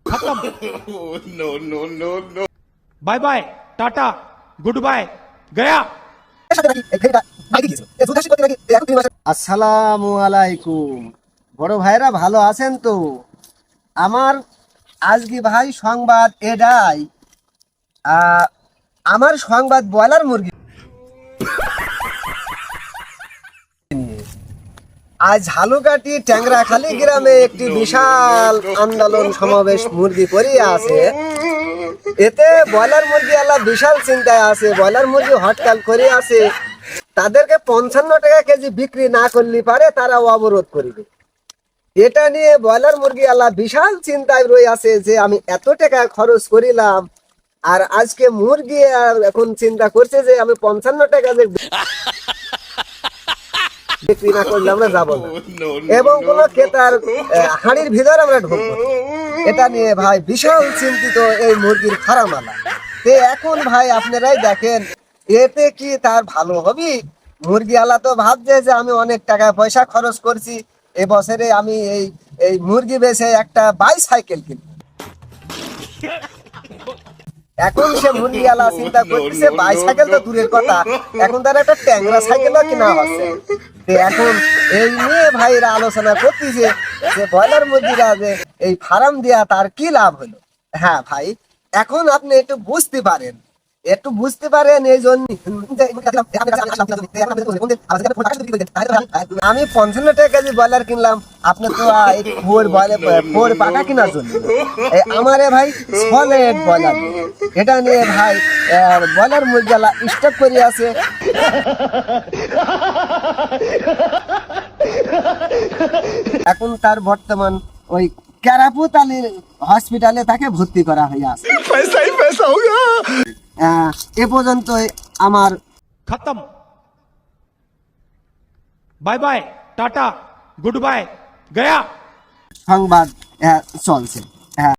खत्म। No no no no. Bye bye, tata, goodbye, गया। আসসালামু আলাইকুম। বড় ভাইরা ভালো আছেন তো? আমার আজকে ভাই সংবাদ এটাই, আমার সংবাদ ব্রয়লার মুরগি নিয়ে। আজ ঝালুকাঠি ট্যাংরাখালী গ্রামে একটি বিশাল আন্দোলন সমাবেশ মুরগি করিয়া আছে। এতে ব্রয়লার মুরগি আলা বিশাল চিন্তায় আছে। ব্রয়লার মুরগি হটকাল করে আছে, তাদেরকে 55 টাকা কেজি বিক্রি না করলে পারে তারা অবরোধ করিবে। এটা নিয়ে ব্রয়লার মুরগি আলা বিশাল চিন্তায় রয়ে আছে যে আমি এত টাকা খরচ করিলাম, আর আজকে মুরগি আর এখন চিন্তা করছে যে আমি 55 টাকা যে বিক্রি না করলে আমরা যাবো না, এবং কোনো ক্রেতার হাড়ির ভিতর আমরা ঢুকবো না। এটা নিয়ে ভাই বিশাল চিন্তিত এই মুরগির ফার্মালা। এখন ভাই আপনারাই দেখেন, এতে কি তার ভালো হবে? মুরগি আলা তো ভাবছে যে আমি অনেক টাকা পয়সা খরচ করছি, এবছরে আমি এই এই মুরগি বেচে একটা বাইসাইকেল কিনবো। এখন সে মুরগি আলা চিন্তা করতেছে বাইসাইকেল তো দূরের কথা, এখন তার একটা ট্যাংরা সাইকেলও কিনা হচ্ছে। এখন এই নিয়ে ভাইরা আলোচনা করতেছে যে ব্রয়লার মুরগিরা যে এই ফার্ম দেয়া তার কি লাভ হলো। হ্যাঁ ভাই, এখন আপনি একটু বুঝতে পারেন এই জন্য আমি 55 টাকা কেজি ব্রয়লার কিনলাম, আপনি তো ফোর পাকা কেনার জন্য আমারে ভাই সলিড ব্রয়লার। এটা নিয়ে ভাই ব্রয়লার মুরগি স্টক করে আছে। এখন তার বর্তমান ওই ক্যারাপুত আলীর হসপিটালে তাকে ভর্তি করা হয়ে আছে। এ পর্যন্ত আমার खत्म। Bye bye, tata, goodbye, गया। সংবাদ চলছে।